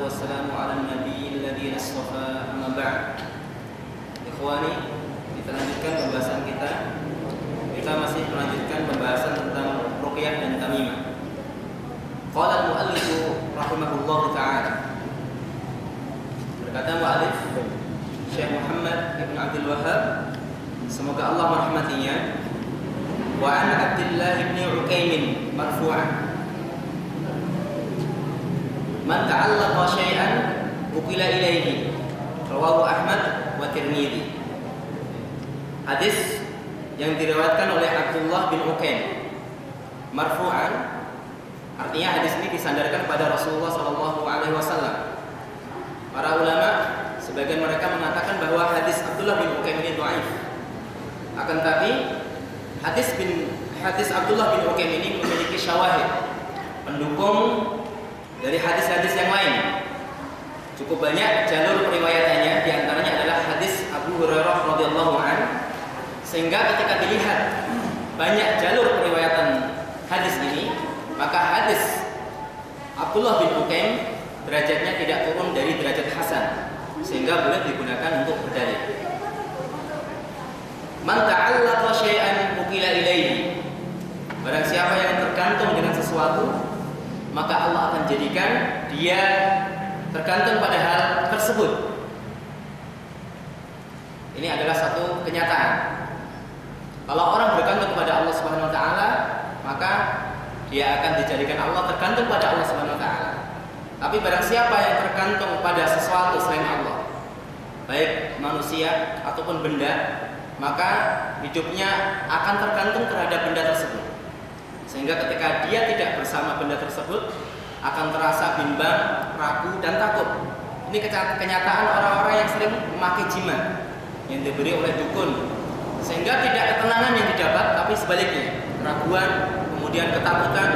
wassalamu ala nabiyil ladzi istafa amma ba'd. Ikhwani, kita lanjutkan pembahasan kita. Kita masih melanjutkan pembahasan tentang ruqyah dan tamimah. Qala al-mu'allif rahimahullahu ta'ala. Berkata mu'allif Syekh Muhammad Ibn Abdul Wahhab, semoga Allah merahmatinya, wa an Abdullah ibn Uqaimin marfu'an, man ta'allaqa syai'an ukila ilaihi, rawahu Ahmad wa Tirmidzi. Hadis yang diriwayatkan oleh Abdullah bin Uqaim marfu'an, artinya hadis ini disandarkan pada Rasulullah SAW. Para ulama sebagian mereka mengatakan bahwa hadis Abdullah bin Uqaim ini dhaif. Akan tapi hadis Abdullah bin Uqaim ini memiliki syawahid, pendukung dari hadis-hadis yang lain. Cukup banyak jalur periwayatannya, diantaranya adalah hadis Abu Hurairah radhiyallahu anhu. Sehingga ketika dilihat banyak jalur periwayatan hadis ini, maka hadis Abdullah bin Uqaim derajatnya tidak turun dari derajat hasan, sehingga boleh digunakan untuk berdalil. Man ta'allaqa syai'an ukila ilaihi, barang siapa yang tergantung dengan sesuatu, maka Allah akan jadikan dia tergantung pada hal tersebut. Ini adalah satu kenyataan. Kalau orang bergantung kepada Allah Subhanahu wa taala, maka dia akan dijadikan Allah tergantung pada Allah Subhanahu wa taala. Tapi barang siapa yang tergantung pada sesuatu selain Allah, baik manusia ataupun benda, maka hidupnya akan tergantung terhadap benda tersebut. Sehingga ketika dia tidak bersama benda tersebut, akan terasa bimbang, ragu, dan takut. Ini kenyataan orang-orang yang sering memakai jimat yang diberi oleh dukun, sehingga tidak ketenangan yang didapat, tapi sebaliknya keraguan, kemudian ketakutan,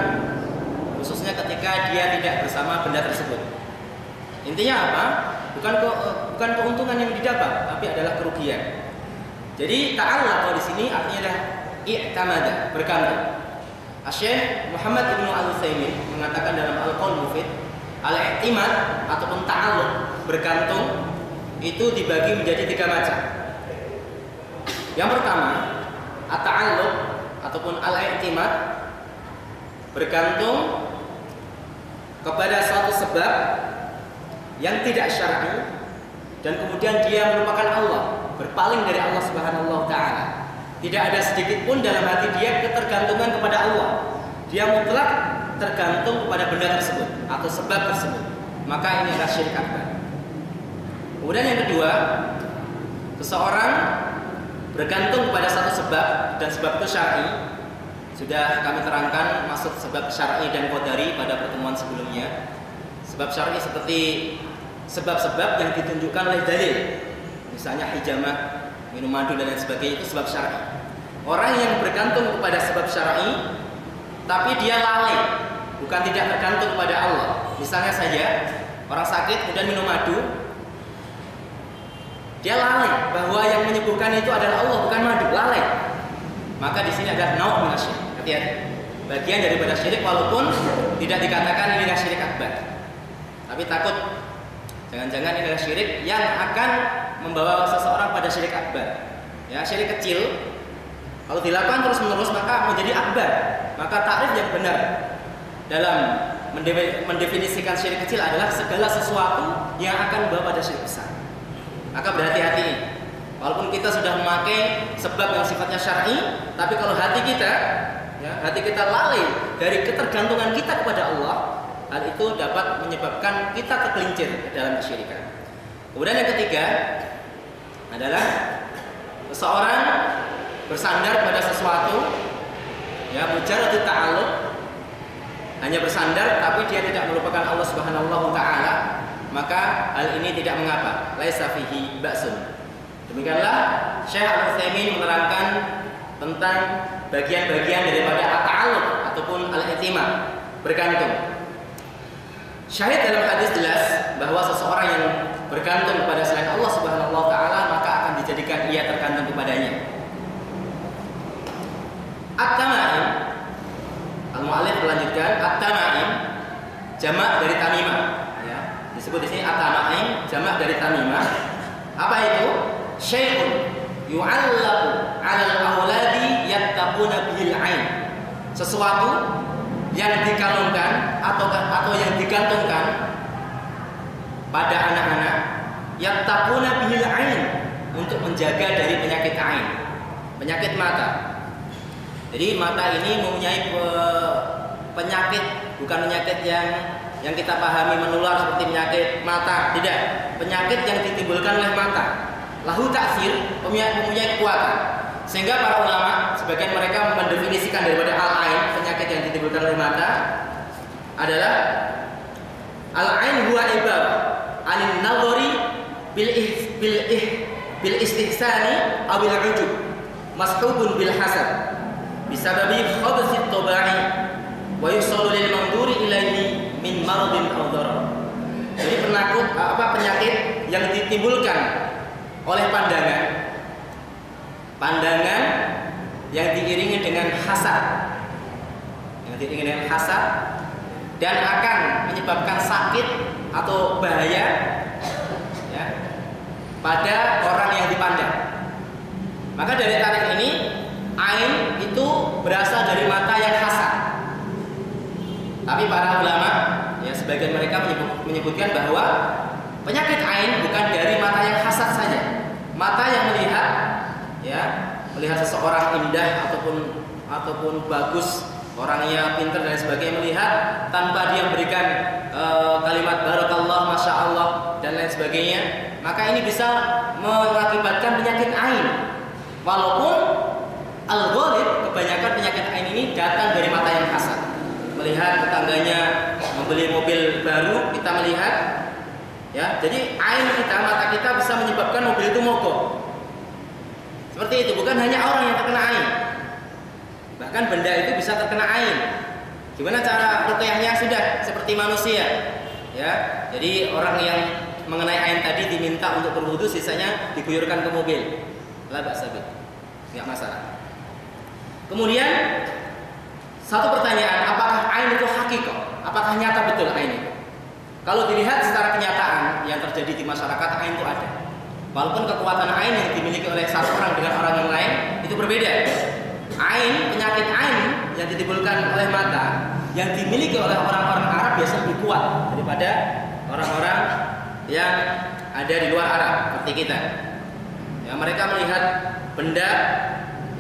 khususnya ketika dia tidak bersama benda tersebut. Intinya apa? Bukan keuntungan yang didapat, tapi adalah kerugian. Jadi ta'allaqa di sini artinya adalah i'tamada, bergantung. Syekh Muhammad Ibn Al-Utsaimin mengatakan dalam Al-Qaul Mufid, al-i'timad ataupun ta'alluq, bergantung, itu dibagi menjadi 3 macam. Yang pertama, at-ta'alluq ataupun al-i'timad, bergantung kepada suatu sebab yang tidak syar'i dan kemudian dia melupakan Allah, berpaling dari Allah Subhanahu wa taala. Tidak ada sedikit pun dalam hati dia ketergantungan kepada Allah. Dia mutlak tergantung kepada benda tersebut atau sebab tersebut. Maka ini adalah syirik akbar. Kemudian yang kedua, seseorang bergantung kepada satu sebab dan sebab itu syar'i. Sudah kami terangkan maksud sebab syar'i dan qadari pada pertemuan sebelumnya. Sebab syar'i seperti sebab-sebab yang ditunjukkan oleh dalil. Misalnya hijamah, minum madu dan lain sebagainya, itu sebab syar'i. Orang yang bergantung kepada sebab syar'i tapi dia lalai, bukan tidak tergantung kepada Allah. Misalnya saja orang sakit kemudian minum madu, dia lalai bahwa yang menyembuhkan itu adalah Allah, bukan madu, lalai. Maka di sini ada nau' minasyirik. Hati-hati. Bagian daripada syirik, walaupun tidak dikatakan ini adalah syirik akbar. Tapi takut jangan-jangan ini adalah syirik yang akan membawa seseorang pada syirik akbar. Ya, syirik kecil kalau dilakukan terus-menerus maka menjadi akbar. Maka takrif yang benar dalam mendefinisikan syirik kecil adalah segala sesuatu yang akan membawa pada syirik besar. Maka berhati-hati. Walaupun kita sudah memakai sebab yang sifatnya syar'i, tapi kalau hati kita lalai dari ketergantungan kita kepada Allah, hal itu dapat menyebabkan kita tergelincir dalam kesyirikan. Kemudian yang ketiga adalah seseorang bersandar pada sesuatu, ya, mujarrad ta'alluq, hanya bersandar tapi dia tidak melupakan Allah Subhanahu wa taala, maka hal ini tidak mengapa, laisa fihi ba'sun. Demikianlah Syekh Al-Utsaimin menerangkan tentang bagian-bagian daripada at-ta'alluq ataupun al-i'timad, bergantung. Syahid dalam hadis jelas bahwa seseorang yang bergantung kepada selain Allah Subhanahu wa taala maka akan dijadikan ia tergantung kepadanya. At-tama'im, al-mu'allif melanjutkan, at-tama'im jamak dari tamimah, ya. Di disebut di sini at-tamaim, jamak dari tamimah. Apa itu? Syai'un yu'allaqu 'alal auladi yattaquna bihil 'ain. Sesuatu yang dikalungkan atau yang digantungkan pada anak-anak yattaquna bihil 'ain, untuk menjaga dari penyakit ain, penyakit mata. Jadi mata ini mempunyai penyakit, bukan penyakit yang kita pahami menular seperti penyakit mata, tidak. Penyakit yang ditimbulkan oleh mata. Lahu ta'sir, mempunyai kekuatan. Sehingga para ulama, sebagian mereka mendefinisikan daripada al-ain, penyakit yang ditimbulkan oleh mata, adalah al-ain huwa ibarat anin nadhari bil istihsani awil ujub mashubun bil hasad bisababi khabthit tabai wa yusallu lil manduri ilaihi min maradin aw darar. Jadi penyakit yang ditimbulkan oleh pandangan yang diiringi dengan hasad, dan akan menyebabkan sakit atau bahaya, ya, pada orang yang dipandang. Maka dari tarikh ini, ain itu berasal dari mata yang hasad. Tapi para ulama, ya, sebagian mereka menyebutkan bahwa penyakit ain bukan dari mata yang hasad saja. Mata yang melihat, ya, melihat seseorang indah ataupun bagus, orangnya pintar dan sebagainya, melihat tanpa dia memberikan kalimat barakallah, masya Allah dan lain sebagainya, maka ini bisa mengakibatkan penyakit ain. Walaupun al-ghalib, kebanyakan penyakit ain ini datang dari mata yang hasad. Melihat tetangganya membeli mobil baru, kita melihat, ya, jadi ain kita, mata kita bisa menyebabkan mobil itu mogok. Seperti itu, bukan hanya orang yang terkena ain, bahkan benda itu bisa terkena ain. Gimana cara ruqyahnya? Sudah seperti manusia, ya. Jadi orang yang mengenai ain tadi diminta untuk berwudu, sisanya diguyurkan ke mobil. La ba'sa bih, enggak masalah. Kemudian satu pertanyaan, apakah ain itu hakikah? Apakah nyata betul ain itu? Kalau dilihat secara kenyataan yang terjadi di masyarakat, ain itu ada. Walaupun kekuatan ain yang dimiliki oleh satu orang dengan orang yang lain itu berbeda. Ain, penyakit ain yang ditimbulkan oleh mata, yang dimiliki oleh orang-orang Arab biasanya lebih kuat daripada orang-orang yang ada di luar Arab seperti kita. Ya, mereka melihat benda,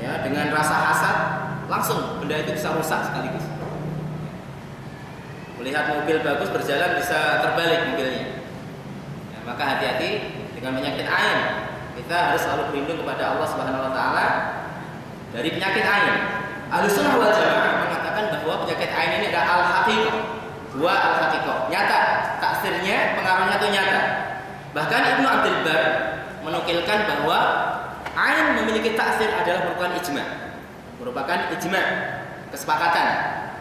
ya, dengan rasa hasad, langsung benda itu bisa rusak sekaligus. Melihat mobil bagus berjalan bisa terbalik mobilnya. Ya, maka hati-hati dengan penyakit ain. Kita harus selalu berlindung kepada Allah Subhanahu wa taala dari penyakit ain. Ahlussunnah wal Jamaah mengatakan bahwa penyakit ain ini adalah al-haqiqah. Dua al-haqiqah, nyata, taksirnya, pengaruhnya itu nyata. Bahkan Ibnu Abdul Bar menukilkan bahwa ain memiliki taksir adalah merupakan ijma, kesepakatan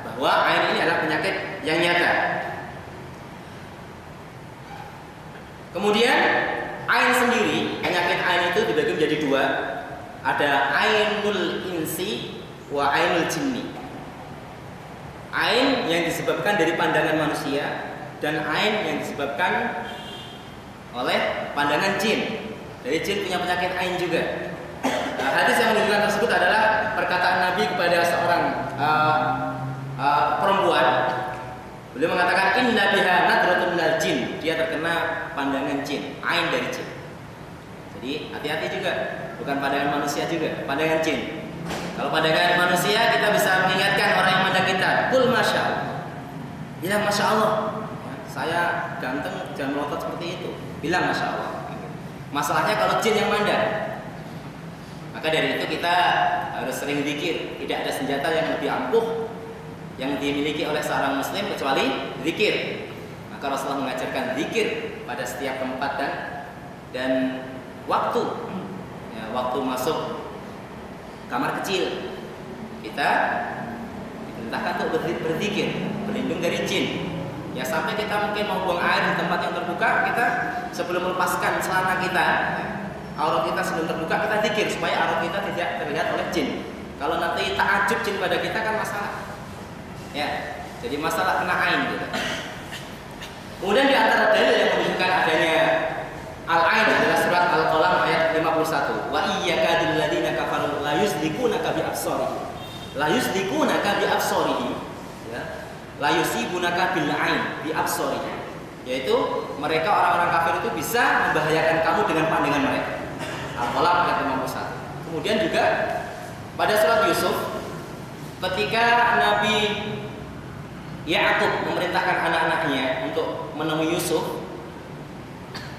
bahwa ain ini adalah penyakit yang nyata. Kemudian ain sendiri, penyakit ain itu dibagi menjadi dua. Ada ainul insi wa ainul jinni. Ain yang disebabkan dari pandangan manusia dan ain yang disebabkan oleh pandangan jin. Dari jin punya penyakit ain juga. Nah, hadis yang menunjukkan tersebut adalah perkataan Nabi kepada seorang perempuan. Beliau mengatakan inna biha nadratun minal jin. Dia terkena pandangan jin, ain dari jin. Jadi hati-hati juga, bukan pandangan manusia juga, pandangan jin. Kalau pandangan manusia kita bisa mengingatkan orang yang memandang kita, kul masya Allah. Bilang masya Allah. Saya ganteng, jangan melotot seperti itu. Bilang masya Allah. Masalahnya kalau jin yang mandang. Maka dari itu kita harus sering zikir. Tidak ada senjata yang lebih ampuh yang dimiliki oleh seorang muslim kecuali zikir. Maka Rasulullah mengajarkan zikir pada setiap tempat dan waktu. Ya, waktu masuk kamar kecil kita diperintahkan untuk berzikir, berlindung dari jin. Ya, sampai kita mungkin mau buang air di tempat yang terbuka, kita sebelum melepaskan celana kita, aurat kita sebelum terbuka, kita zikir supaya aurat kita tidak terlihat oleh jin. Kalau nanti ta'ajub jin pada kita kan masalah. Ya, jadi masalah kena ain gitu. Kemudian di antara dalil yang menunjukkan adanya al-ain adalah surat Al-Qalam ayat 51. Wa iyyakadul ladzina kafaru la yuzlikunaka bi absarihim. La yuzlikunaka bi absarihim. Ya. La yusibunaka bil ain bi absarihim. Yaitu mereka orang-orang kafir itu bisa membahayakan kamu dengan pandangan mereka. Al-Qalam ayat 51. Kemudian juga pada surat Yusuf ketika Nabi Ya'qub memerintahkan anak-anaknya untuk menemui Yusuf,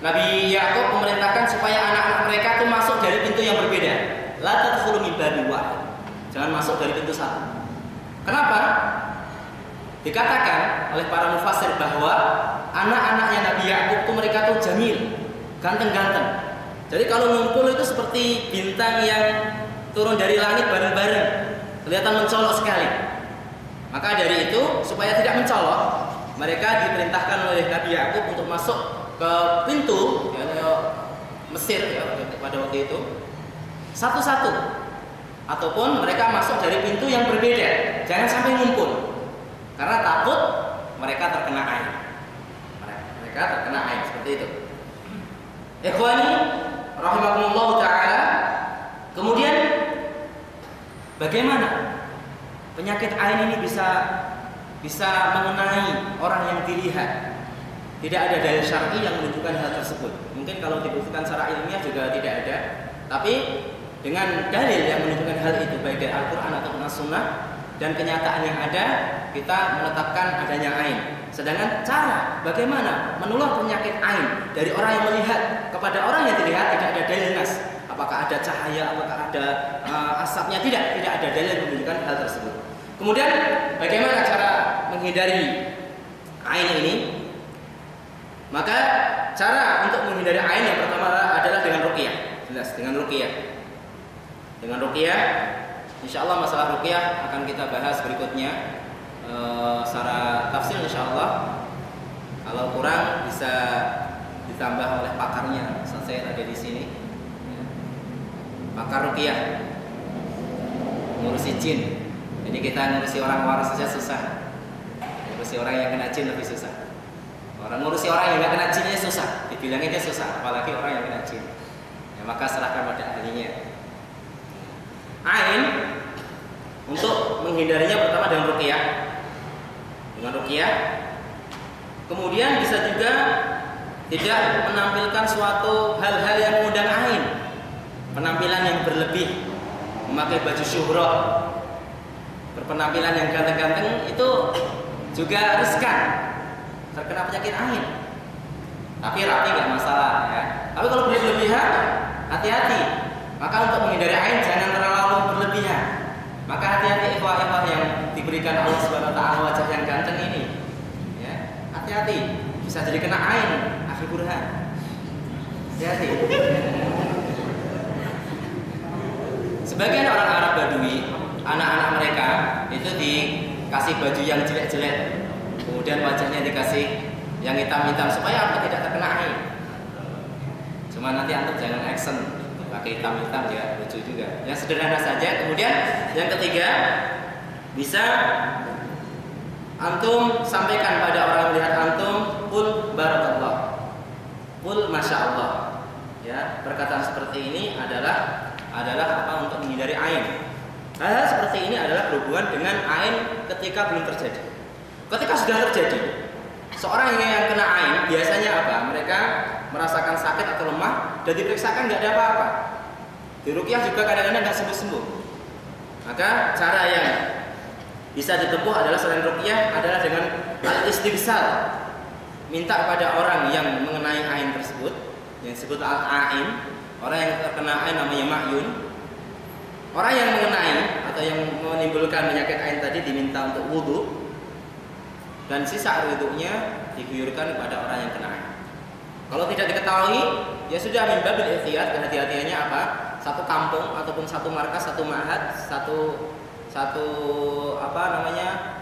Nabi Ya'qub memerintahkan supaya anak-anak mereka itu masuk dari pintu yang berbeda. La tadkhulu min babin wahid. Jangan masuk dari pintu satu. Kenapa? Dikatakan oleh para mufassir bahwa anak-anaknya Nabi Ya'qub itu mereka tuh jamil, ganteng-ganteng. Jadi kalau ngumpul itu seperti bintang yang turun dari langit bareng-bareng, kelihatan mencolok sekali. Maka dari itu supaya tidak mencolok, mereka diperintahkan oleh Nabi Ya'qub untuk masuk ke pintu Mesir ya, pada waktu itu satu-satu, ataupun mereka masuk dari pintu yang berbeda. Jangan sampai ngumpul, karena takut mereka terkena air. Mereka terkena air seperti itu. Ikhwani rahimakumullah taala. Kemudian bagaimana penyakit ain ini bisa mengenai orang yang dilihat? Tidak ada dalil syar'i yang menunjukkan hal tersebut. Mungkin kalau dibuktikan secara ilmiah juga tidak ada. Tapi dengan dalil yang menunjukkan hal itu baik dari Al-Quran ataupun As-Sunnah dan kenyataan yang ada, kita menetapkan adanya ain. Sedangkan cara bagaimana menular penyakit ain dari orang yang melihat kepada orang yang dilihat tidak ada dalil nas. Apakah ada cahaya, apakah ada asapnya? Tidak ada dalil yang menunjukkan hal tersebut. Kemudian bagaimana cara menghindari ain ini? Maka cara untuk menghindari ain yang pertama adalah dengan ruqyah. Jelas, dengan ruqyah. Dengan ruqyah, insyaallah masalah ruqyah akan kita bahas berikutnya secara tafsir insyaallah. Kalau kurang bisa ditambah oleh pakarnya. Saya ada di sini. Pakar ruqyah. Ngurusi jin. Jadi kita ngurusi orang waras saja susah. Ngurusi orang yang kena jin lebih susah. Orang ngurusi orang yang nggak kena jinnya susah, dibilangnya susah, apalagi orang yang kena jin. Ya, maka serahkan pada ahlinya. Ain untuk menghindarinya pertama dengan ruqyah. Dengan ruqyah. Kemudian bisa juga tidak menampilkan suatu hal-hal yang mengundang ain. Penampilan yang berlebih, memakai baju syuhrah, berpenampilan yang ganteng-ganteng itu juga riskan terkena penyakit ain. Tapi rapi nggak masalah ya. Tapi kalau berlebihan, hati-hati. Maka untuk menghindari ain jangan terlalu berlebihan. Maka hati-hati ikhwah-ikhwah yang diberikan Allah Subhanahu wa taala wajah yang ganteng ini. Ya, hati-hati bisa jadi kena ain, akhi burhan. Hati-hati. Sebagian orang Arab Badui, anak-anak mereka itu dikasih baju yang jelek-jelek. Kemudian wajahnya dikasih yang hitam-hitam supaya apa? Tidak terkena air. Cuma nanti antum jangan action pakai hitam-hitam ya, lucu juga. Yang sederhana saja. Kemudian yang ketiga, bisa antum sampaikan pada orang yang melihat antum, qul barakallah, qul masya Allah. Ya, perkataan seperti ini adalah apa? Untuk menghindari ain. Hal seperti ini adalah berhubungan dengan ain ketika belum terjadi. Ketika sudah terjadi, seorang yang kena ain biasanya apa? Mereka merasakan sakit atau lemah dan diperiksakan nggak ada apa-apa. Di ruqyah juga kadang-kadang nggak sembuh-sembuh. Maka cara yang bisa ditempuh adalah selain ruqyah adalah dengan al-istibsal. Minta kepada orang yang mengenai ain tersebut, yang disebut al-ain, orang yang terkena ain namanya ma'yun. Orang yang mengenai atau yang menimbulkan penyakit ain tadi diminta untuk wudu. Dan sisa air wudhunya diguyurkan kepada orang yang kena ain. Kalau tidak diketahui, ya sudah min babil ihtiyat, kehati-hatiannya apa? Satu kampung ataupun satu markas, satu ma'had, satu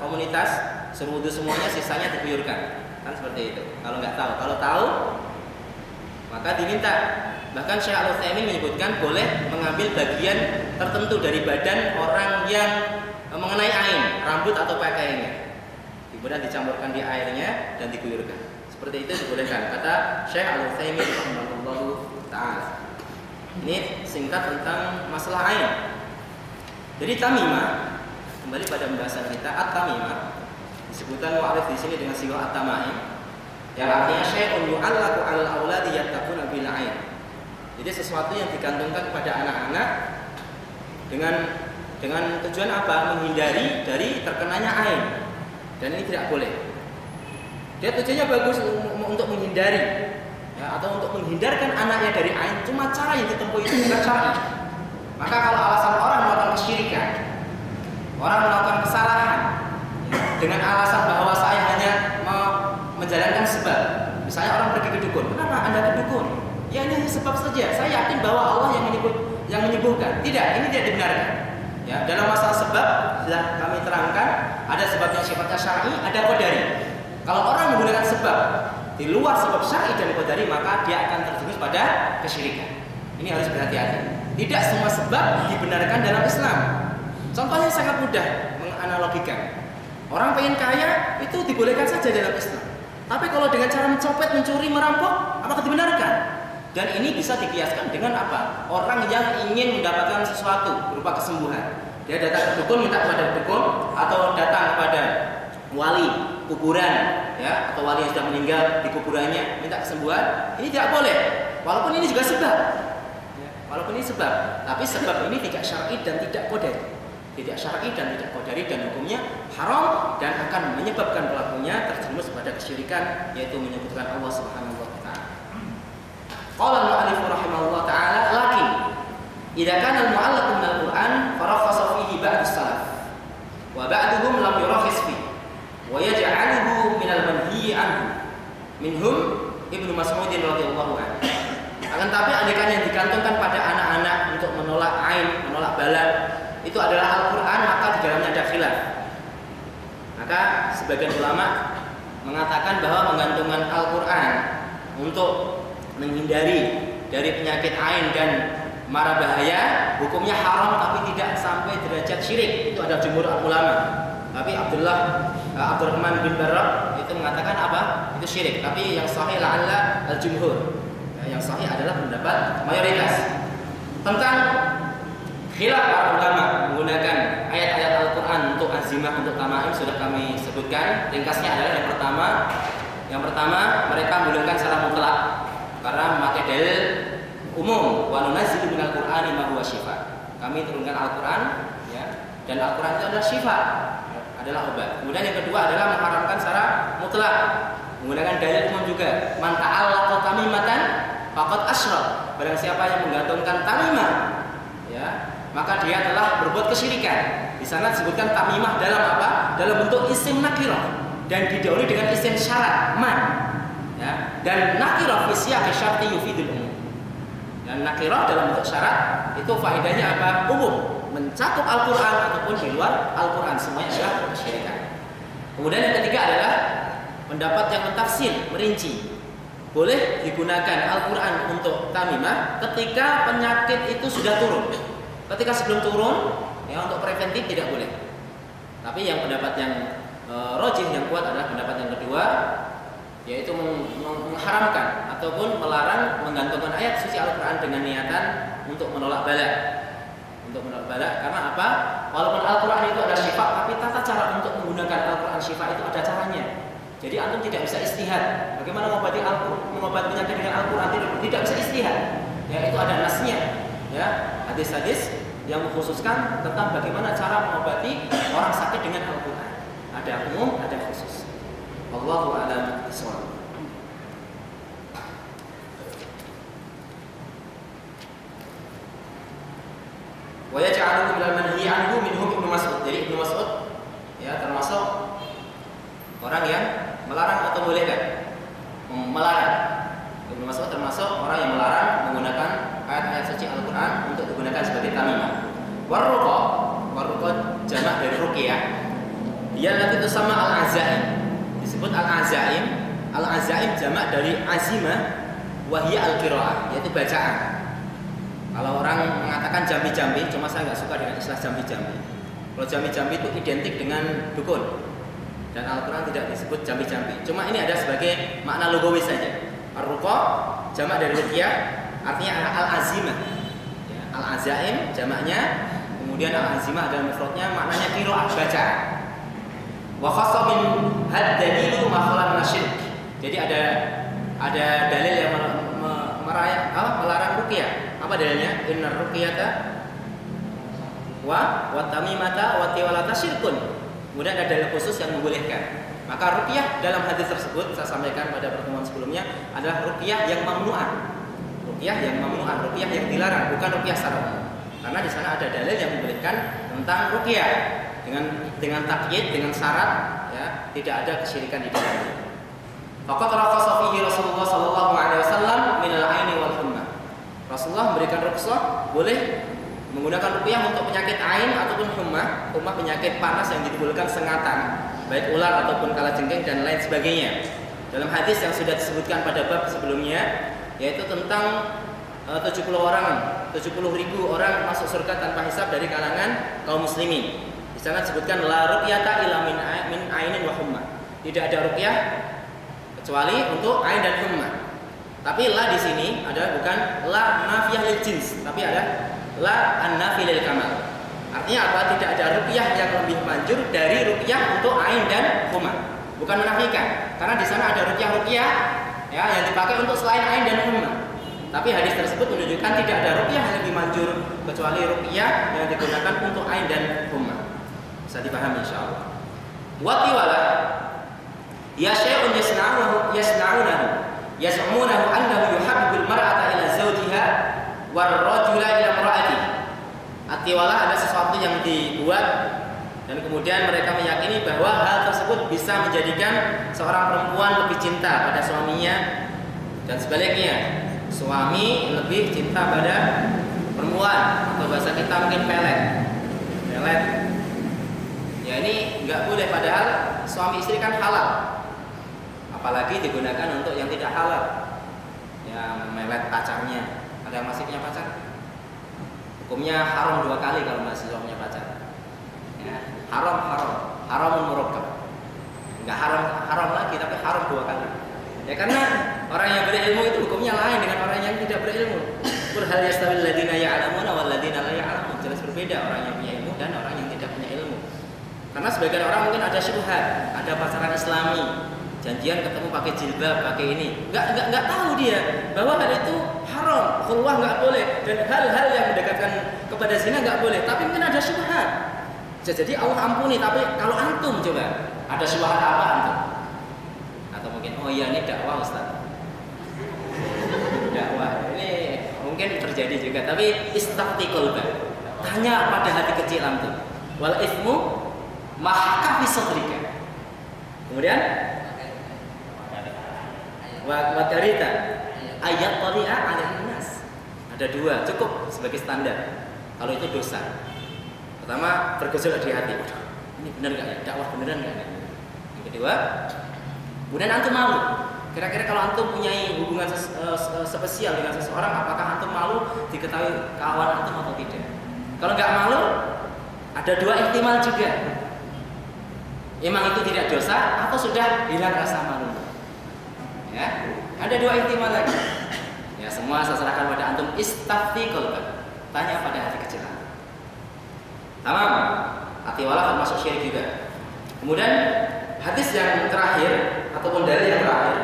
komunitas, suruh wudhu semuanya, sisanya diguyurkan. Kan seperti itu. Kalau nggak tahu, kalau tahu maka diminta. Bahkan Syekh Al-Utsaimin menyebutkan boleh mengambil bagian tertentu dari badan orang yang mengenai ain, rambut atau pakaiannya. Kemudian dicampurkan di airnya dan diguyurkan. Seperti itu dibolehkan, kata Syekh Al-Utsaimin rahimahullahu taala. Ini singkat tentang masalah ain. Jadi tamimah, kembali pada pembahasan kita, at-tamimah disebutkan mu'arif di sini dengan sighah at-tamaim, yang artinya syai'un yu'allaqu 'alal auladi yattaquna bil ain. Jadi sesuatu yang digantungkan pada anak-anak dengan tujuan apa? Menghindari dari terkenanya ain. Dan ini tidak boleh. Dia tujuannya bagus untuk menghindari, ya, atau untuk menghindarkan anaknya dari ain, cuma cara yang ditempuh itu bukan syar'i. Maka kalau alasan orang melakukan kesyirikan, orang melakukan kesalahan dengan alasan bahwa saya hanya mau menjalankan sebab, misalnya orang pergi ke dukun, kenapa Anda ke dukun? Ya ini hanya sebab saja. Saya yakin bahwa Allah yang menyembuhkan. Tidak, ini tidak dibenarkan. Ya, dalam masalah sebab sudah kami terangkan, ada sebab yang sifatnya syar'i, ada qadari. Kalau orang menggunakan sebab di luar sebab syar'i dan qadari, maka dia akan terjerumus pada kesyirikan. Ini harus berhati-hati. Tidak semua sebab dibenarkan dalam Islam. Contohnya sangat mudah menganalogikan. Orang pengen kaya itu dibolehkan saja dalam Islam. Tapi kalau dengan cara mencopet, mencuri, merampok, apakah dibenarkan? Dan ini bisa dikiaskan dengan apa? Orang yang ingin mendapatkan sesuatu berupa kesembuhan. Dia datang ke dukun, minta kepada dukun, atau datang kepada wali kuburan, ya, atau wali yang sudah meninggal di kuburannya minta kesembuhan. Ini tidak boleh. Walaupun ini juga sebab. Ya, walaupun ini sebab, tapi sebab ini tidak syar'i dan tidak qadari. Tidak syar'i dan tidak qadari, dan hukumnya haram dan akan menyebabkan pelakunya terjerumus pada kesyirikan, yaitu menyebutkan Allah Subhanahu wa taala. Qala al-mu'allif rahimahullah taala, lakin idza kana al-mu'allaq min al-Qur'an farakhasa fihi ba'd as-salaf wa ba'duhum lam yurakhis fihi wa yaj'aluhu min al-manhi anhu minhum Ibnu Mas'ud radhiyallahu anhu. Akan tapi andaikan yang digantungkan pada anak-anak untuk menolak ain, menolak bala, itu adalah Al-Qur'an, maka di dalamnya ada khilaf. Maka sebagian ulama mengatakan bahwa menggantungkan Al-Qur'an untuk menghindari dari penyakit ain dan mara bahaya, hukumnya haram tapi tidak sampai derajat syirik. Itu ada jumhur ulama. Tapi Abdurrahman bin Barrah itu mengatakan apa? Itu syirik. Tapi yang sahih la'alla al-jumhur. Yang sahih adalah pendapat mayoritas. Tentang khilaf para ulama menggunakan ayat-ayat Al-Qur'an untuk azimah, untuk tamaim sudah kami sebutkan. Ringkasnya adalah yang pertama mereka menggunakan secara mutlak karena memakai dalil umum, wa nunazzilu minal Qur'ani ma huwa syifa. Kami turunkan Al-Qur'an, ya, dan Al-Qur'an itu adalah syifa, adalah obat. Kemudian yang kedua adalah mengharamkan secara mutlak, menggunakan dalil umum juga. Man ta'allaqa tamimatan faqad asyrak. Barang siapa yang menggantungkan tamimah, ya, maka dia telah berbuat kesyirikan. Di sana disebutkan tamimah dalam apa? Dalam bentuk isim nakirah dan didahului dengan isim syarat man. Ya, dan nakirah fi siyaqi syarti yufidul umum. Dan nakirah dalam bentuk syarat itu faedahnya apa? Umum, mencakup Al-Qur'an ataupun di luar Al-Qur'an, semuanya adalah kesyirikan. Kemudian yang ketiga adalah pendapat yang mentafsir, merinci. Boleh digunakan Al-Qur'an untuk tamimah ketika penyakit itu sudah turun. Ketika sebelum turun, ya, untuk preventif tidak boleh. Tapi yang pendapat yang rajih, yang kuat adalah pendapat yang kedua, yaitu mengharamkan ataupun melarang menggantungkan ayat suci Al-Qur'an dengan niatan untuk menolak bala. Untuk menolak bala karena apa? Walaupun Al-Qur'an itu ada syifa, tapi tata cara untuk menggunakan Al-Qur'an syifa itu ada caranya. Jadi antum tidak bisa istihad. Bagaimana mengobati penyakit dengan Al-Qur'an? Tidak bisa istihad. Ya, itu ada nasnya. Ya, hadis-hadis yang mengkhususkan tentang bagaimana cara mengobati orang sakit dengan Al-Qur'an. Ada umum, ada khusus. Wallahu a'lam bishawab. Wa yaj'aluhu minal manhi anhu minhum Ibnu Mas'ud. Jadi Ibnu Mas'ud, ya, termasuk orang yang melarang atau bolehkan? Melarang. Ibnu Mas'ud termasuk orang yang melarang menggunakan ayat-ayat suci Al-Qur'an untuk digunakan sebagai tamimah. Warruqa jamak dari ruqyah. Dia nanti itu sama al-azaim. Disebut al-azaim. Al-azaim jamak dari azimah wahya al-qiraah, yaitu bacaan. Kalau orang mengatakan jambi-jambi, cuma saya nggak suka dengan istilah jambi-jambi. Kalau jambi-jambi itu identik dengan dukun. Dan Al-Quran tidak disebut jambi-jambi. Cuma ini ada sebagai makna lugawis saja. Ar-ruqa jamak dari ruqyah, artinya al-azimah. Ya, al-azaim jamaknya, kemudian al-azimah adalah mufradnya, maknanya qiraah baca. Wa khassa min had dalilu ma khala min asyirk. Jadi ada dalil yang melarang ruqyah. Apa dalilnya? Innar ruqyata wa tamimata wa tiwalata syirkun. Kemudian ada dalil khusus yang membolehkan. Maka ruqyah dalam hadis tersebut saya sampaikan pada pertemuan sebelumnya adalah ruqyah yang mamnu'ah. Ruqyah yang mamnu'ah, ruqyah yang dilarang, bukan ruqyah secara umum. Karena di sana ada dalil yang membolehkan tentang ruqyah dengan takyid, dengan syarat ya, tidak ada kesyirikan di dalamnya. Faqad rakhasa fihi Rasulullah sallallahu alaihi wasallam min al-aini wal humma. Rasulullah memberikan rukhsah boleh menggunakan ruqyah untuk penyakit ain ataupun humma penyakit panas yang ditimbulkan sengatan, baik ular ataupun kalajengking dan lain sebagainya. Dalam hadis yang sudah disebutkan pada bab sebelumnya, yaitu tentang 70 ribu orang masuk surga tanpa hisab dari kalangan kaum muslimin. Di sana disebutkan la ruqyata illa min ainin wa humma. Tidak ada ruqyah kecuali untuk ain dan humma. Tapi la di sini adalah bukan la nafiyah lil jins, tapi ada la an-nafi lil kamal. Artinya apa? Tidak ada ruqyah yang lebih manjur dari ruqyah untuk ain dan humma. Bukan menafikan, karena di sana ada ruqyah ya yang dipakai untuk selain ain dan humma. Tapi hadis tersebut menunjukkan tidak ada ruqyah yang lebih manjur kecuali ruqyah yang digunakan untuk ain dan humma. Bisa dipahami insyaallah. Wa tiwala ya syai'un yasna'unahu yaz'umunahu annahu yuhibbul mar'ata ila zawjiha war rajula ila imra'atihi. Atiwalah ada sesuatu yang dibuat dan kemudian mereka meyakini bahwa hal tersebut bisa menjadikan seorang perempuan lebih cinta pada suaminya dan sebaliknya, suami lebih cinta pada perempuan, atau bahasa kita mungkin pelet. Ya ini nggak boleh, padahal suami istri kan halal. Apalagi digunakan untuk yang tidak halal. Ya melet pacarnya. Ada yang masih punya pacar? Hukumnya haram 2 kali kalau masih punya pacar. Ya, haramun murakkab. Enggak haram lagi, tapi haram 2 kali. Ya karena orang yang berilmu itu hukumnya lain dengan orang yang tidak berilmu. Qul hal yastawil ladzina ya'lamuna wal ladzina la ya'lamun. Jelas berbeda orang yang punya ilmu dan orang yang tidak punya ilmu. Karena sebagian orang mungkin ada syubhat, ada pacaran Islami, janjian ketemu pakai jilbab, pakai ini. Enggak tahu dia bahwa hal itu haram, khulwah enggak boleh, dan hal-hal yang mendekatkan kepada zina enggak boleh. Tapi mungkin ada syubhat. Jadi Allah ampuni, tapi kalau antum coba ada syubhat apa antum? Atau mungkin oh iya ini dakwah Ustaz. Dakwah ini mungkin terjadi juga, tapi istafti qalbak. Tanya pada hati kecil antum. Wal ismu mahka fi sadrika. Kemudian wa karita ayat tali'a 'alaihin nas. Ada 2 cukup sebagai standar. Kalau itu dosa. Pertama, bergejolak di hati. Ini benar enggak ya? Dakwah beneran enggak? Yang kedua, kemudian antum malu. Kira-kira kalau antum punya hubungan spesial dengan seseorang, apakah antum malu diketahui kawan antum atau tidak? Kalau enggak malu, ada 2 ihtimal juga. Emang itu tidak dosa atau sudah hilang rasa malu? Ya, ada 2 ihtimal lagi. Ya, semua saya serahkan pada antum, istafti qalbak. Tanya pada hati kecil. Tamam. Atiwalah termasuk syirik juga. Kemudian hadis yang terakhir ataupun dalil yang terakhir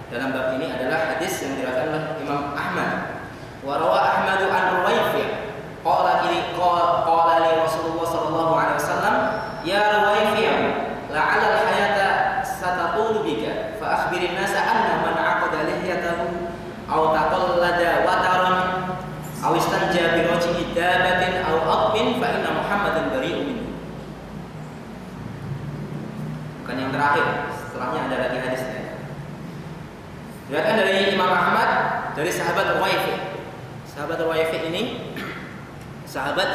dalam bab ini adalah hadis yang diriwayatkan oleh Imam Ahmad. Wa rawa Ahmadu an Ruwayfi qala li Rasulullah sallallahu alaihi wasallam, ya Ruwayfi la'alla al-hayata satatulu bika fa akhbirin nasa anna man 'aqada lihyatahu aw taqallada wataran aw istanja bi raj'i dabatin aw aqbin fa inna Muhammadan bari'un minhu. Bukan yang terakhir, setelahnya ada lagi hadisnya. Diriwayatkan dari Imam Ahmad dari sahabat Ruwayfi. Sahabat Ruwayfi ini sahabat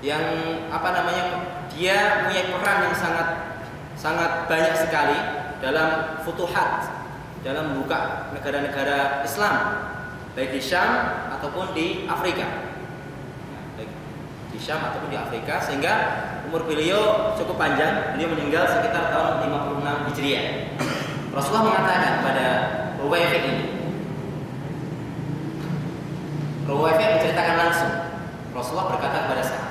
yang apa namanya? Dia punya peran yang sangat banyak sekali dalam futuhat, dalam membuka negara-negara Islam, baik di Syam ataupun di Afrika. di Syam ataupun di Afrika, sehingga umur beliau cukup panjang. Beliau meninggal sekitar tahun 56 Hijriah. Rasulullah mengatakan pada Ruwaifi ini, Ruwaifi menceritakan langsung, Rasulullah berkata kepada saya,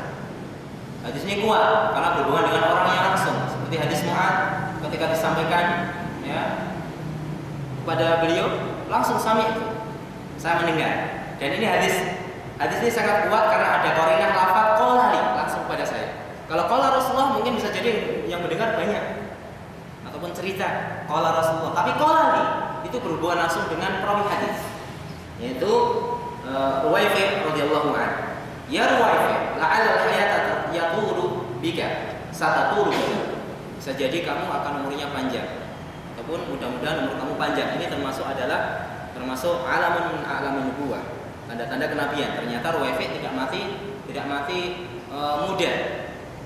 hadis ini kuat karena berhubungan dengan orang yang langsung, seperti hadis Mu'ad ketika disampaikan ya kepada beliau, langsung saya mendengar. Dan ini hadis ini sangat kuat karena ada qarinah lafaz qala li, langsung pada saya. Kalau qala Rasulullah mungkin bisa jadi yang mendengar banyak ataupun cerita qala Rasulullah, tapi qala li itu berhubungan langsung dengan perawi hadis, yaitu Ruwaifi radhiyallahu anhu. Ya Ruwaifi, la'al al-hayata yatulu bika, satatulu bika. Bisa jadi kamu akan umurnya panjang, ataupun mudah-mudahan umur kamu panjang. Ini termasuk alamun min a'lamin nubuwah, tanda-tanda kenabian. Ternyata Ruwaifi tidak mati muda.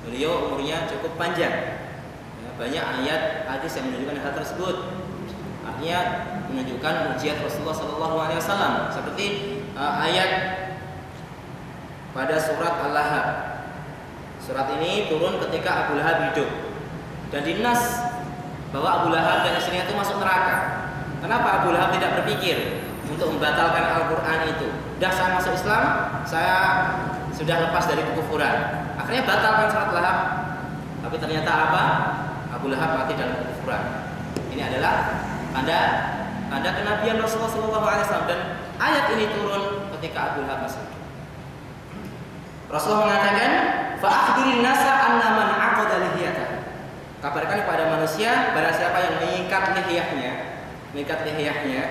Beliau umurnya cukup panjang. Ya, banyak ayat hadis yang menunjukkan hal tersebut. Artinya menunjukkan mukjizat Rasulullah sallallahu alaihi wasallam, seperti ayat pada surat Al-Lahab. Surat ini turun ketika Abu Lahab hidup, dan dinas bahwa Abu Lahab dan istrinya itu masuk neraka. Kenapa Abu Lahab tidak berpikir untuk membatalkan Al-Quran itu? Dah saya masuk Islam, saya sudah lepas dari kekufuran. Akhirnya batalkan surat Lahab. Tapi ternyata apa? Abu Lahab mati dalam kekufuran. Ini adalah tanda kenabian Rasulullah SAW. Dan ayat ini turun ketika Abu Lahab masih hidup. Rasulullah mengatakan, fa'akhbirin nasa anna man 'aqada lihiyatahu. Kabarkan kepada manusia barang siapa yang mengikat lihiyahnya.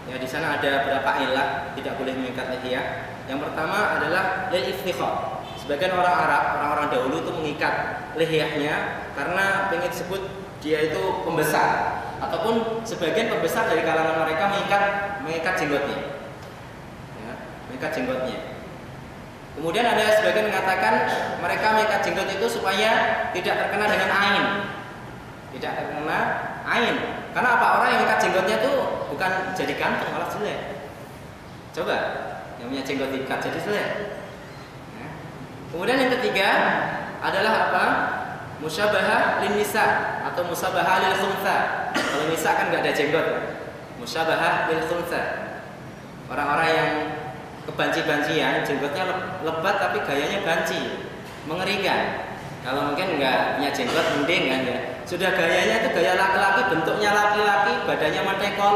Ya, di sana ada berapa ilah tidak boleh mengikat lihiyah. Yang pertama adalah lil iftikhar. Sebagian orang Arab, orang-orang dahulu itu mengikat lihiyahnya karena ingin disebut dia itu pembesar, ataupun sebagian pembesar dari kalangan mereka mengikat jenggotnya. Ya, mengikat jenggotnya. Kemudian ada sebagian mengatakan mereka mengikat jenggot itu supaya tidak terkena dengan ain. Tidak terkena ain. Karena apa? Orang yang mengikat jenggotnya itu bukan jadi ganteng, malah jelek. Coba yang punya jenggot diikat jadi jelek. Ya. Kemudian yang ketiga adalah apa? Musyabahah lin nisa atau musabahah lil khuntha. Kalau nisa kan enggak ada jenggot. Musyabahah lil khuntha. Orang-orang yang kebanci-bancian, jenggotnya lebat tapi gayanya banci, mengerikan. Kalau mungkin enggak punya jenggot mending kan ya. Sudah gayanya itu gaya laki-laki, bentuknya laki-laki, badannya mentekol,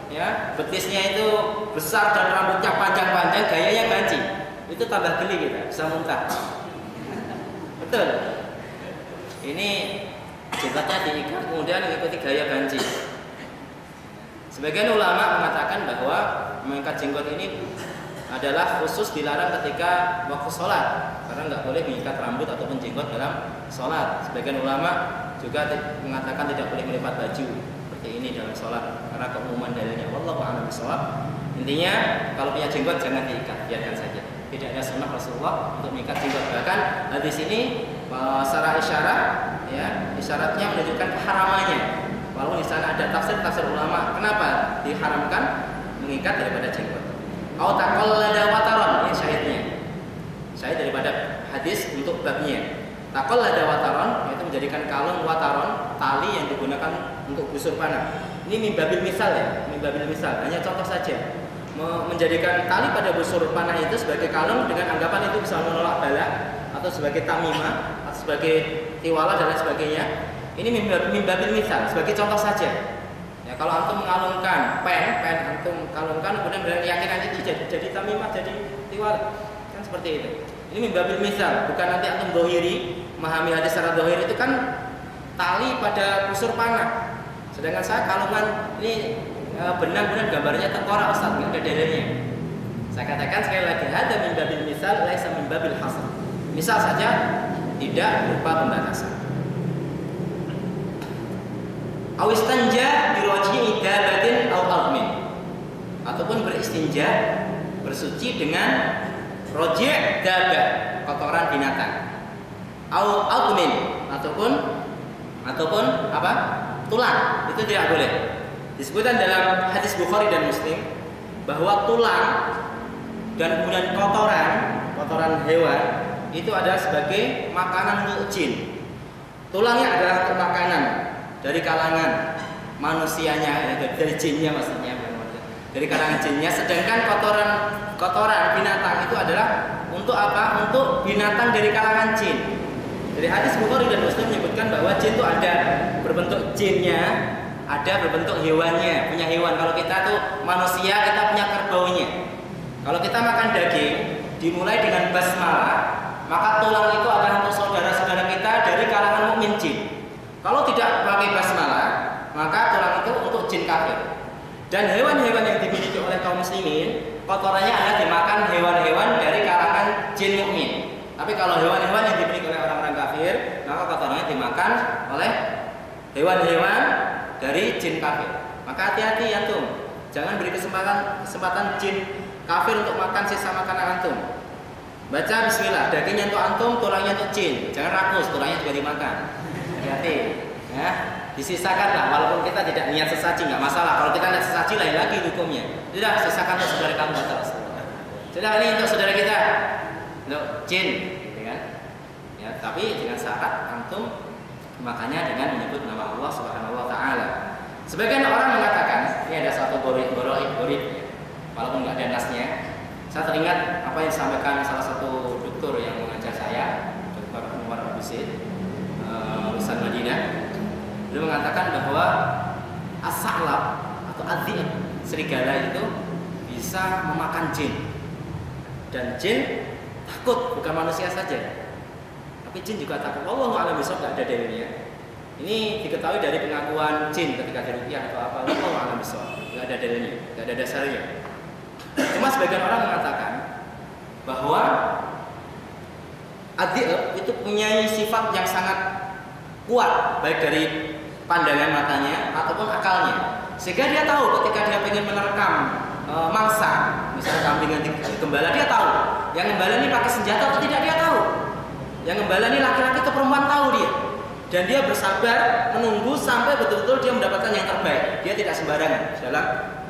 ya, betisnya itu besar dan rambutnya panjang-panjang, gayanya banci. Itu tambah geli kita, bisa muntah. Betul. Ini jenggotnya diikat kemudian mengikuti gaya banci. Sebagian ulama mengatakan bahwa mengikat jenggot ini adalah khusus dilarang ketika waktu sholat, karena nggak boleh mengikat rambut ataupun jenggot dalam sholat. Sebagian ulama juga mengatakan tidak boleh melipat baju seperti ini dalam sholat karena keumuman dalilnya. Wallahu a'lam bishawab. Intinya kalau punya jenggot jangan diikat, biarkan saja. Tidak ada sunnah Rasulullah untuk mengikat jenggot. Bahkan di sini secara isyarat, ya, isyaratnya menunjukkan keharamannya. Walaupun di sana ada tafsir ulama kenapa diharamkan mengikat daripada jenggot. Au taqallada wataron, ini syahidnya. Syahid daripada hadis untuk babnya. Taqallada wataron yaitu menjadikan kalung wataron, tali yang digunakan untuk busur panah. Ini mimbabil misal ya, mimbabil misal. Hanya contoh saja. Menjadikan tali pada busur panah itu sebagai kalung dengan anggapan itu bisa menolak bala atau sebagai tamimah atau sebagai tiwala dan lain sebagainya. Ini mimbabil misal sebagai contoh saja. Ya, kalau antum mengalungkan pen antum kalungkan kemudian dengan keyakinan itu jadi tamimah, jadi tiwala, kan seperti itu. Ini mimbabil misal, bukan nanti antum dohiri memahami hadis secara dohir itu kan tali pada busur panah. Sedangkan saya kalungan ini benang-benang gambarnya tengkorak Ustaz, nggak ada dalilnya. Saya katakan sekali lagi, ada mimbabil misal, laisa mimbabil hasr. Misal saja, tidak berupa pembatasan. Awistanja birojhi idabatin au almin, ataupun beristinja, bersuci dengan roji' dabah, kotoran binatang, au almin, ataupun apa? Tulang, itu tidak boleh. Disebutkan dalam hadis Bukhari dan Muslim bahwa tulang dan kemudian kotoran hewan itu adalah sebagai makanan untuk jin. Tulangnya adalah untuk makanan dari kalangan manusianya, dari jinnya maksudnya, dari kalangan jinnya. Sedangkan kotoran binatang itu adalah untuk apa? Untuk binatang dari kalangan jin. Dari hadis Bukhari dan Muslim menyebutkan bahwa jin itu ada berbentuk jinnya, ada berbentuk hewannya, punya hewan. Kalau kita tuh manusia, kita punya kerbaunya. Kalau kita makan daging, dimulai dengan basmalah, maka tulang itu adalah untuk saudara-saudara kita dari kalangan mukmin jin. Kalau tidak pakai basmalah, maka tulang itu untuk jin kafir. Dan hewan-hewan yang dimiliki oleh kaum muslimin, kotorannya adalah dimakan hewan-hewan dari kalangan jin mukmin. Tapi kalau hewan-hewan yang dimiliki oleh orang-orang kafir, maka kotorannya dimakan oleh hewan-hewan dari jin kafir. Maka hati-hati antum, jangan beri kesempatan jin kafir untuk makan sisa makanan antum. Baca bismillah, dagingnya untuk antum, tulangnya untuk jin. Jangan rakus, tulangnya juga dimakan. Hati-hati, ya. Disisakanlah, walaupun kita tidak niat sesaji, nggak masalah. Kalau kita niat sesaji lain lagi hukumnya. Tidak, sisakan untuk saudara kamu atau sudah ini untuk saudara kita, untuk jin, gitu kan? Ya, tapi dengan syarat antum makanya dengan menyebut nama Allah Subhanahu Wa Taala. Sebagian orang mengatakan, ini ada satu gorit, walaupun nggak ada nasnya. Saya teringat apa yang disampaikan salah satu dokter yang mengajar saya, Dr. Umar Abusid, lulusan Madinah. Beliau mengatakan bahwa as-sa'lab atau adh-dhib, serigala itu bisa memakan jin. Dan jin takut, bukan manusia saja. Tapi jin juga takut. Wallahu a'lam bishawab, enggak ada dalilnya. Ini diketahui dari pengakuan jin ketika diruqyah atau apa. Wallahu a'lam bishawab, enggak ada dalilnya, enggak ada dasarnya. Cuma sebagian orang mengatakan bahwa adh-dhib itu punya sifat yang sangat kuat, baik dari pandangan matanya ataupun akalnya, sehingga dia tahu ketika dia ingin menerkam mangsa, misalnya kambing yang digembala, dia tahu yang gembala ini pakai senjata atau tidak, dia tahu yang gembala ini laki-laki atau perempuan, tahu dia, dan dia bersabar menunggu sampai betul-betul dia mendapatkan yang terbaik. Dia tidak sembarangan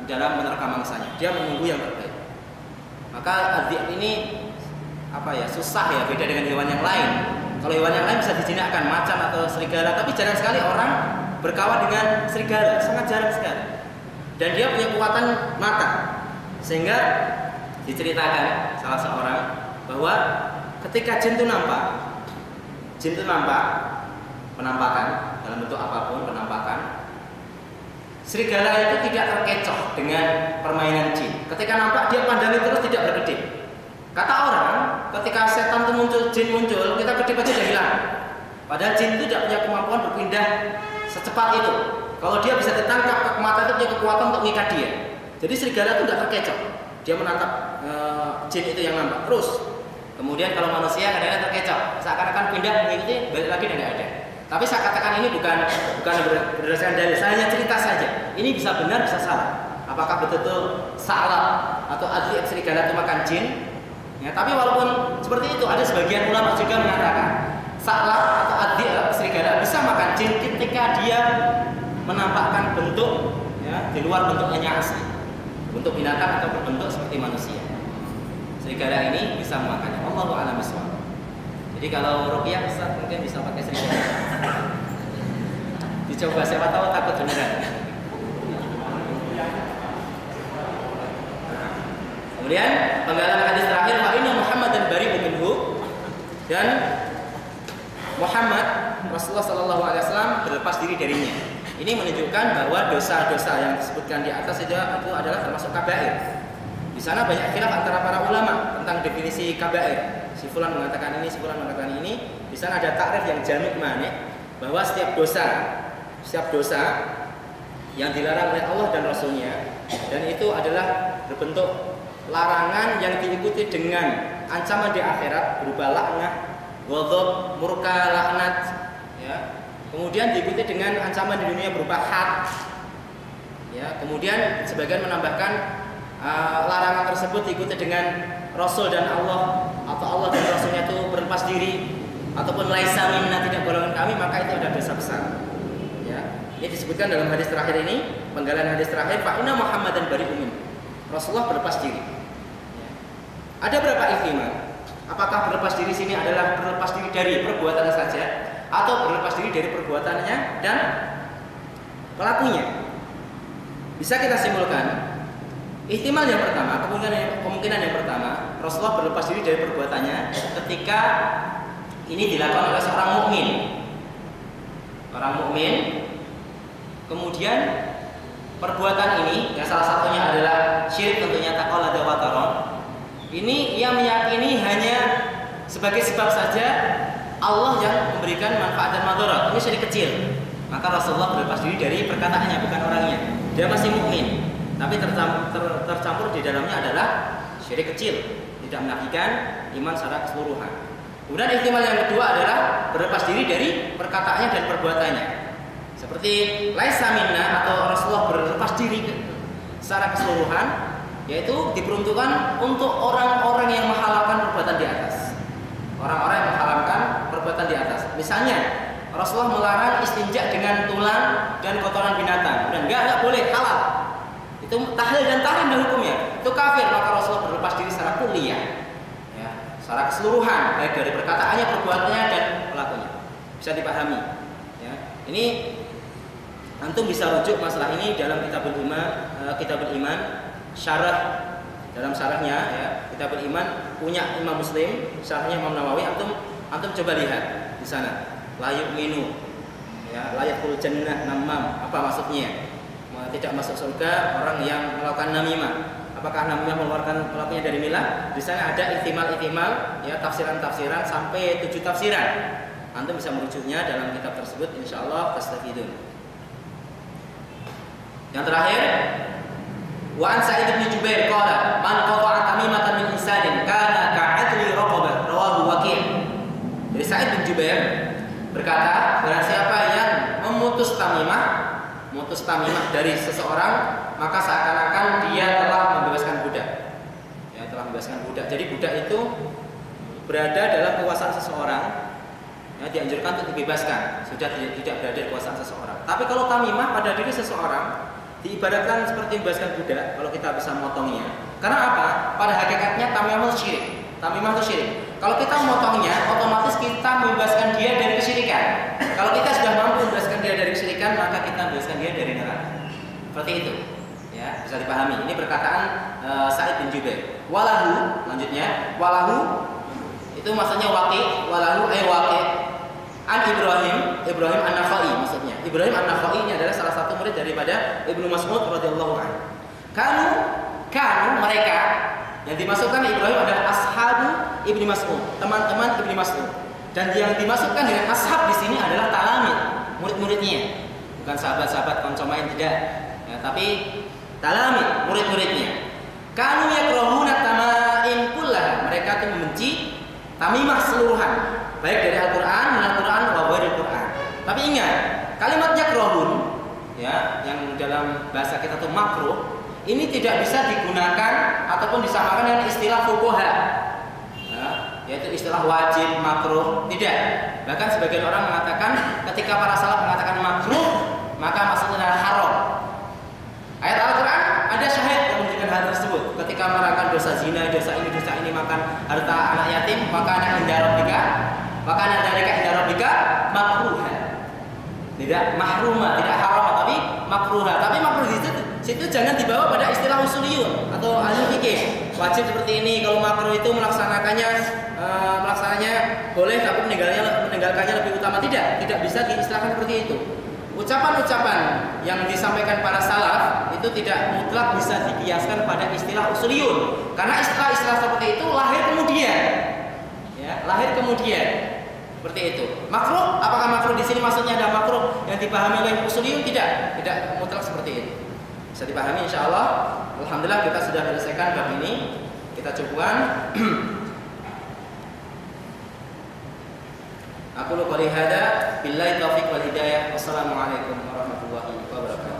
dalam menerkam mangsanya, dia menunggu yang terbaik. Maka adh-dhib ini apa ya, susah ya, beda dengan hewan yang lain. Kalau hewan yang lain bisa dijinakkan, macan atau serigala, tapi jarang sekali orang berkawan dengan serigala, sangat jarang sekali. Dan dia punya kekuatan mata, sehingga diceritakan salah seorang bahwa ketika jin itu nampak penampakan dalam bentuk apapun, penampakan, serigala itu tidak terkecoh dengan permainan jin. Ketika nampak dia pandangi terus, tidak berkedip. Kata orang, ketika setan itu muncul, jin muncul, kita kedip aja sudah hilang. Padahal jin itu tidak punya kemampuan berpindah secepat itu. Kalau dia bisa ditangkap, mata itu punya kekuatan untuk mengikat dia. Jadi serigala itu tidak terkecoh. Dia menangkap jin itu yang nampak terus. Kemudian kalau manusia kadang-kadang terkecoh, seakan-akan pindah mengikuti, balik lagi dan tidak ada. Tapi saya katakan ini bukan berdasarkan dalil, saya hanya cerita saja. Ini bisa benar, bisa salah. Apakah betul-betul sa'lab atau adh-dhib serigala itu makan jin? Ya, tapi walaupun seperti itu, ada sebagian ulama juga mengatakan sa'lab atau adh-dhib serigala bisa makan jin ketika dia menampakkan bentuk, ya, di luar bentuknya asli, bentuk binatang atau berbentuk seperti manusia. Serigala ini bisa memakannya. Allahu a'lam bishawab. Jadi kalau ruqyah Ustaz mungkin bisa pakai serigala. Dicoba, siapa tahu takut beneran. Kemudian penggalan hadis terakhir, fa inna Muhammadan bari'un minhu, dan Muhammad Rasulullah sallallahu alaihi wasallam berlepas diri darinya. Ini menunjukkan bahwa dosa-dosa yang disebutkan di atas itu adalah termasuk kabair. Di sana banyak khilaf antara para ulama tentang definisi kabair. Si fulan mengatakan ini, si fulan mengatakan ini. Di sana ada takrif yang jami' mani, bahwa setiap dosa yang dilarang oleh Allah dan Rasulnya, dan itu adalah berbentuk larangan yang diikuti dengan ancaman di akhirat berupa laknat, ghadab, murka, laknat, ya. Kemudian diikuti dengan ancaman di dunia berupa had, ya. Kemudian sebagian menambahkan larangan tersebut diikuti dengan Rasul dan Allah, atau Allah dan Rasulnya itu berlepas diri, ataupun laisa minna, tidak golongan kami, maka itu ada dosa besar. Ya. Ini disebutkan dalam hadis terakhir ini, penggalan hadis terakhir, fa inna Muhammadan bari'un minhu. Rasulullah berlepas diri. Ya. Ada berapa ihtimal? Apakah berlepas diri sini adalah berlepas diri dari perbuatan saja atau berlepas diri dari perbuatannya dan pelakunya? Bisa kita simpulkan, ihtimal yang pertama, kemungkinan yang pertama, Rasulullah berlepas diri dari perbuatannya ketika ini dilakukan oleh seorang mukmin. Orang mukmin, kemudian perbuatan ini, yang salah satunya adalah syirik tentunya, taqallada wa taron. Ini ia meyakini hanya sebagai sebab saja Allah yang memberikan manfaat dan madarat. Ini syirik kecil. Maka Rasulullah berlepas diri dari perkataannya, bukan orangnya. Dia masih mukmin, tapi tercampur di dalamnya adalah syirik kecil, tidak menafikan iman secara keseluruhan. Kemudian ihtimal yang kedua adalah berlepas diri dari perkataannya dan perbuatannya. Seperti laisa minna atau Rasulullah berlepas diri secara keseluruhan, yaitu diperuntukkan untuk orang-orang yang menghalalkan perbuatan di atas. Orang-orang yang menghalalkan perbuatan di atas. Misalnya Rasulullah melarang istinja dengan tulang dan kotoran binatang. Dan enggak boleh, halal. Itu tahlil dan tahrim dan hukumnya. Itu kafir, maka Rasulullah berlepas diri secara kulliyah. Ya, secara keseluruhan, baik dari perkataannya, perbuatannya dan pelakunya. Bisa dipahami. Ya, ini antum bisa rujuk masalah ini dalam Kitabul Iman, syarah, dalam syarahnya ya, Kitabul Iman punya Imam Muslim, syarahnya Imam Nawawi, antum coba lihat di sana. La yu'minu, ya, la yadkhulul jannah namam. Apa maksudnya? Tidak masuk surga orang yang melakukan namimah. Apakah namimah mengeluarkan pelakunya dari milah? Di sana ada ihtimal, ya, tafsiran sampai 7 tafsiran. Antum bisa merujuknya dalam kitab tersebut, insyaallah tastafidun. Yang terakhir, wa an Sa'id bin Jubair qala man qata'a tamimatan min insanin kana ka'adli raqabah, rawahu Waqi'. Dari Sa'id bin Jubair berkata, barang siapa yang memutus tamimah dari seseorang, maka seakan-akan dia telah membebaskan budak. Ya, telah membebaskan budak. Jadi budak itu berada dalam kekuasaan seseorang, ya, dianjurkan untuk dibebaskan, sudah tidak berada di kekuasaan seseorang. Tapi kalau tamimah pada diri seseorang diibaratkan seperti membebaskan budak kalau kita bisa memotongnya. Karena apa? Pada hakikatnya tamimah itu syirik. Kalau kita memotongnya, otomatis kita membebaskan dia dari kesyirikan. Kalau kita sudah mampu membebaskan dia dari kesyirikan, maka kita membebaskan dia dari neraka. Seperti itu. Ya, bisa dipahami. Ini perkataan Sa'id bin Jubair. Walahu, lanjutnya, walahu itu maksudnya Waqi', walahu Waqi'. An Ibrahim An-Nakhai maksudnya. Ibrahim An-Nakhai ini adalah salah satu murid daripada Ibnu Mas'ud radhiyallahu anhu. Kanu mereka yang dimasukkan Ibrahim adalah ashabu Ibnu Mas'ud, teman-teman Ibnu Mas'ud. Dan yang dimasukkan dengan ashab di sini adalah talamid, murid-muridnya. Bukan sahabat-sahabat koncomain, tidak. Ya, tapi talamid, murid-muridnya. Kanu yakrahuna tamaim kullah. Mereka itu membenci tamimah seluruhan, baik dari Al-Qur'an, wa ghairil Qur'an. Tapi ingat, kalimat yakrahun, ya, yang dalam bahasa kita itu makruh, ini tidak bisa digunakan ataupun disamakan dengan istilah fuqaha, ya, yaitu istilah wajib, makruh, tidak. Bahkan sebagian orang mengatakan ketika para salaf mengatakan makruh, maka maksudnya adalah haram. Ayat Al-Quran ada syahid yang menunjukkan hal tersebut. Ketika menerangkan dosa zina, dosa ini makan harta anak yatim, maka anak dari indah makruha. Tidak mahrumah, tidak haram, tapi makruha. Tapi makruh itu situ jangan dibawa pada istilah usuliyun atau ahli fikih. Wajib seperti ini, kalau makruh itu melaksananya boleh, tapi meninggalkannya lebih utama. Tidak bisa diistilahkan seperti itu. Ucapan-ucapan yang disampaikan para salaf itu tidak mutlak bisa dikiaskan pada istilah usuliyun, karena istilah-istilah seperti itu lahir kemudian, ya, seperti itu. Makruh, apakah makruh di sini maksudnya ada makruh yang dipahami oleh usuliyun? Tidak mutlak seperti itu. Bisa dipahami, insyaallah. Alhamdulillah kita sudah menyelesaikan bab ini. Kita cukupkan. Aku qouli hada billahi taufiq wal hidayah. Wassalamualaikum warahmatullahi wabarakatuh.